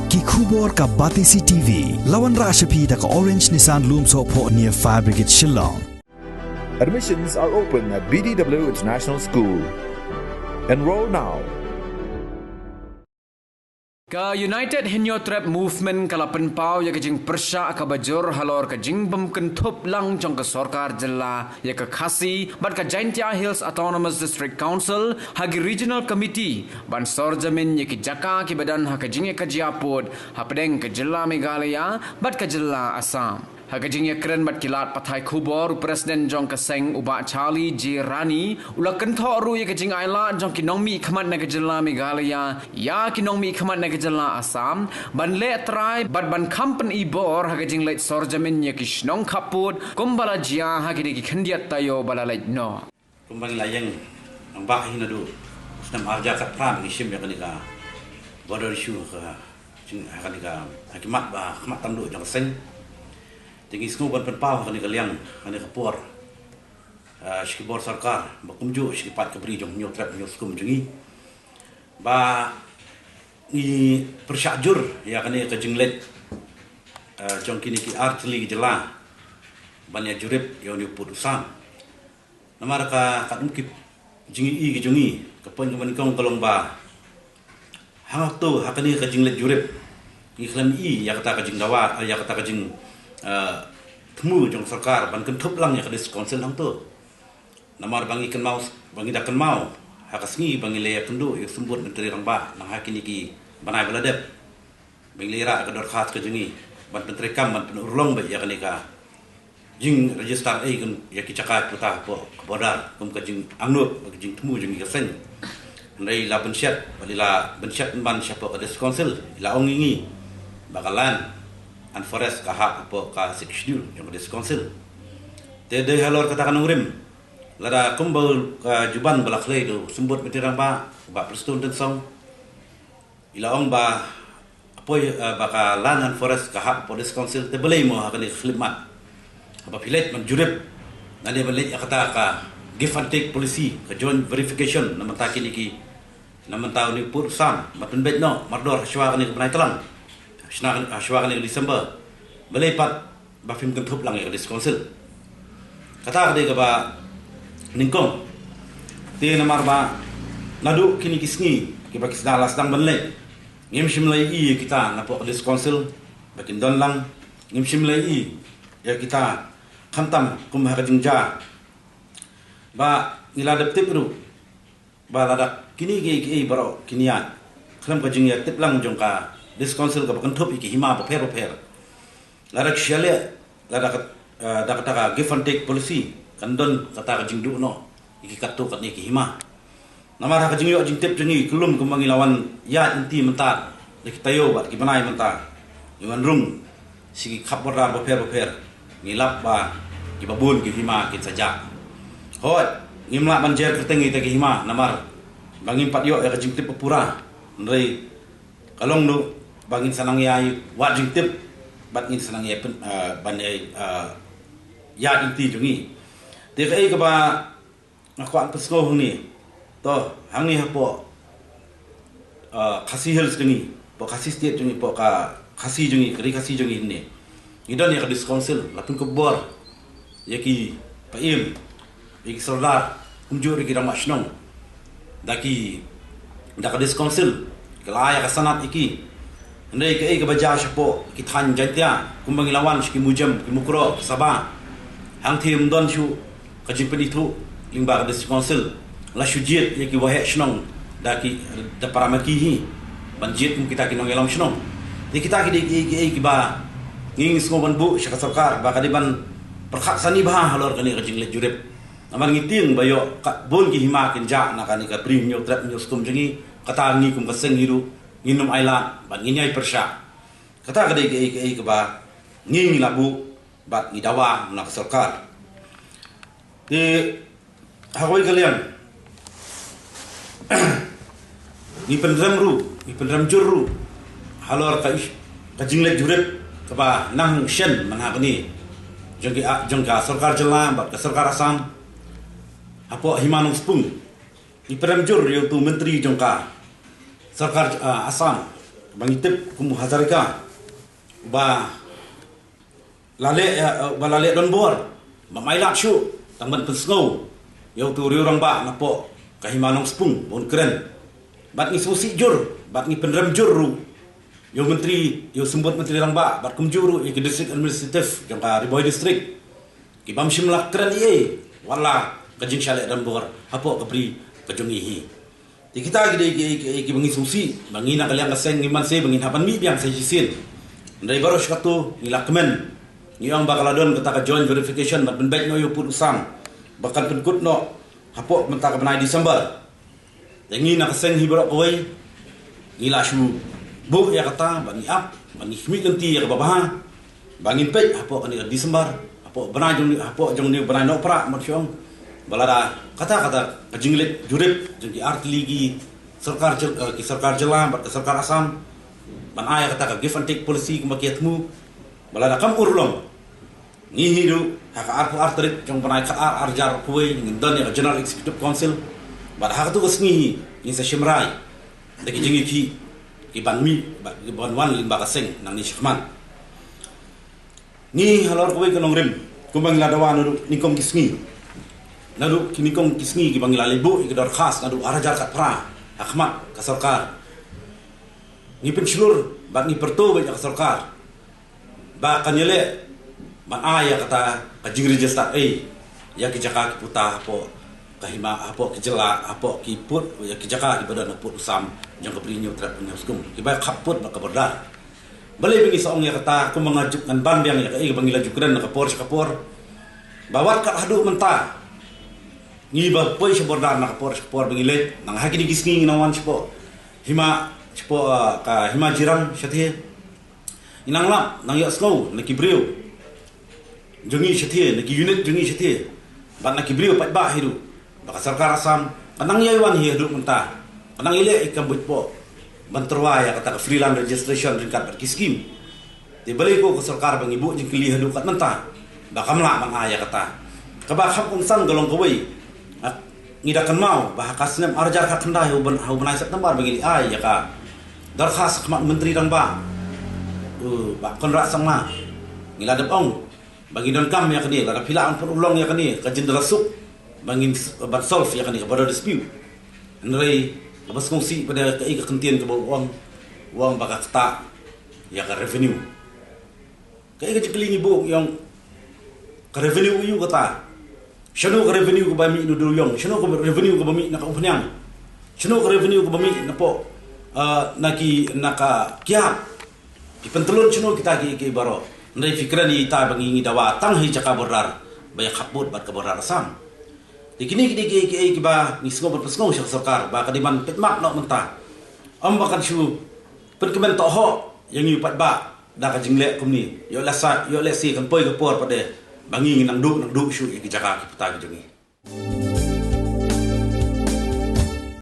Ki khubor ka Batisi TV. Lawan Rashapi da ka Orange Nissan Lumso po near Fire Brigade Shillong. Admissions are open at BDW International School. Enroll now. Ka United Henyo Trap Movement kala penpau ya kajing persya ka bajur halor kajing bemkentup lang jong ke sorkar jela ya ke khasi ban ka Jaintia Hills Autonomous District Council hagi Regional Committee ban sorjamin ya ki jaka ki badan ha kajing ya kajiaput ha pedeng ke jela Meghalaya bat ka jela Assam. Hagajing ya keren bat kilat patai kubor Presiden Jong Keseng uba Charlie J. Rani ula kentho ru ya kajing aila jong kinongmi khamat na kajela Meghalaya ya kinongmi khamat na kajela Assam ban le try bat ban kampen ibor hagajing late sorjamin ya kishnong kaput kumbala jia hagini ki khendiat tayo bala late no kumbang layang ang bahay na do nam arja kat pram isim ya kanika border issue ka jing kanika hakimat ba khamat tamdu Jong Keseng tinggi skuban penpau kani kaliang kani kapor skibor sarkar bakumju skipat kabri jong nyo trap nyo skum jengi ba ni persyajur ya kani ka jinglet jong kini ki artli jela banya jurip yo ni putusan namar ka kadumkip jingi i ki jongi kapon kaman kong kolong ba hangak tu hakani ka jinglet jurip ki khlam i ya kata ka jingdawa ya kata ka jing temu jong sarkar ban kentup lang ya kadis konsel lang tu namar bangi kan mau bangi dak kan mau hakasngi bangi le kendu ya sembut menteri rang ba nang hakini ki banai beladep bangi lera ka dor khat ka jengi ban menteri kam ban penurlong ba ya kanika jing register ai kan ya ki cakat puta po bodar kum ka jing angnut ka jing temu jengi ka sen ndai la pensiat balila pensiat ban siapa kadis konsel ila ongingi bakalan and forest kahak po ka schedule yang dis council tede halor katakan ngrim lada kumbal ka juban balakle do sembut metirang ba preston den song ilaong ba apoy baka land and forest kahak po dis council te belay mo hakani khlimat apa pilet man jurip nade belay kata ka give and take policy ka joint verification namata kini namanta ni pur sam matun bet no mardor shwa ni benai telang Ashwakan yang Desember melepat bafim kentup lang yang diskonsil kata dia kaba ningkong dia namar ba nadu kini kisni kiba kisna las dang benle ngim shimlai i kita napo diskonsil bakin don lang ngim shimlai i ya kita khantam kumha ka jingja ba nila deptip ru ba lada kini ge baro kinian khlam ka jingya tip lang jongka dis council ka bakantup iki hima paper larak syale larak kata give and take policy kandon kata ka jingdu no iki katu kat ni ki hima namar ka jingyo jingtep jengi kelum kumangi lawan ya inti mentar dik tayo bat ki banai mentar iwan rung sigi khapora paper ngilap ba ki babun ki hima ki saja hoi ngimla banjer ketengi te ki hima namar bangim pat yo ya ka jingtep pura ndrei kalong do bangin sanang yai wat jingtip bat ngin sanang yai ban ya inti jungi te kai ka ba nakwan pesko ni to hang ni hapo khasi hills jungi po khasi state jungi po ka khasi jungi kri khasi jungi ni idon ya ka dis council lapun ko bor yaki paim iki soldar kunjur ki ramashnong daki dak dis council kala ya ka sanat iki ndai ke baja shapo ki than jantia kumbangi lawan ki mujam ki mukro sabah hang thim don shu ka jipani thu lingba ka dis council la shujit ye ki wahe shnong da ki da paramaki hi banjit kita ki nong elam shnong di kita ki ki ba nging ngoban bu syaka sarkar ba kadiban perkhat sani bah halor kani ka jingle jurep amar ngiting bayo ka bon ki hima kin ja na kani ka prim nyo trap nyo stum jengi kata ngi kum ka seng hiru nginum aila ban nginyai persya kata kadai ke ba ngi labu bat ngi dawa na sarkar di hawai kalian ni pendram jurru halor ka jingle jurep ka ba nang shen mana kani jongka sarkar jela bat ka sarkar Assam apo himanung spung ni pendram jur yo tu menteri jongka sarkar Assam bangitip kumu Hazarika ba lale don bor ba mailak syu tamban pensngau yau tu riurang ba napo kahimanong spung bon keren bat ni susi jur bat ni penrem jur ru yo menteri yo sembut menteri rang ba bat kumjuru ke district administrative jang ka Riboy district ki bam shimlak keren ye wala kajing syalek dan bor hapo kapri kajungihi di kita ki bangi susi bangi na kaliang kaseng ngiman se bangi hapan mi biang se sisin ndai baros katu nilak kemen ngiang bakaladon kata ka joint verification bat ben baik no yo put usam bahkan penkut no hapo mentak benai Desember dengi na kaseng hibrok koi ngila shu bu ya kata bangi ap bangi hmi ganti ya babaha bangi pek hapo kan Desember hapo benai jong ni benai no pra masyong balada kata kajinglet jurip jadi artiligi sarkar ki sarkar jela bat sarkar Asam ban aya kata ka give and take policy kemakiatmu balada kam urlong ni hidu haka arterik jong banai ka arjar kuwe ngindon ya General Executive Council bat haka tu kesngi ni sa shimrai deki jingi ki banmi ban wan limba kaseng nang ni shikman ni halor kuwe kanong rim kumbang ladawan nadu nikom kisngi nadu kinikom kisngi ki bangila lebu ikidor khas nadu arajar kat pra hakmat ka sarkar ni pensilur bat ni perto ba ka sarkar ba kanyele man aya kata kajing register ya ki jaka ki puta apo kahima apo ki jela apo ki put ya ki jaka ki badan put usam jang ka brinyo trap nyuskum ki ba khaput ba ka bordar bale bingi saong ya kata ku mengajukan ban yang ya ka bangila jukran ka kapor bawat ka hadu mentah ni ba poi sa bordar na kapor bangile nang haki di gisking nawan sipo hima sipo ka hima jiram syathe inang lap nang ya slow na kibriu jungi syathe na ki unit jungi syathe ban na kibriu pat ba hidu baka sarkar Asam kanang yaiwan hidu mentah kanang ile ikam po banterwa ya kata freelance registration ringkat berkiskim di balik ko sarkar bang ibu jing kili hidu kat mentah baka mla man aya kata kabak kung sang golong kawai ngidakan mau bahakasnem arjar ka kenda hu banai September bagi ai ya ka darkhas khmat menteri dang ba ba konra sangma ngiladep ong bagi don kam ya kani la pilaan pun ulong ya kani ka jendela suk bangin ban solve ya kani ka pada dispute ndrei bas kongsi pada ka kentian ke uang baka kata ya ka revenue ka kelingi bu yang ka revenue yu kata shano ka revenue ko bami no duyong shano ka revenue ko bami naka upanyang shano ka revenue ko bami napo naka kiap ipentelun shano kita ki baro ndai fikrani ta bangi dawa tang hi jaka borar baya khaput bat ka borar Asam dikini ki ba ni sngo bat sngo sarkar ba kadiman petmak no mentah bakan shu perkemen to ho yang yu pat ba da ka jingle kumni yo lesi kan poi ka por pade bangi nang du shu ki jaka ki puta ki jungi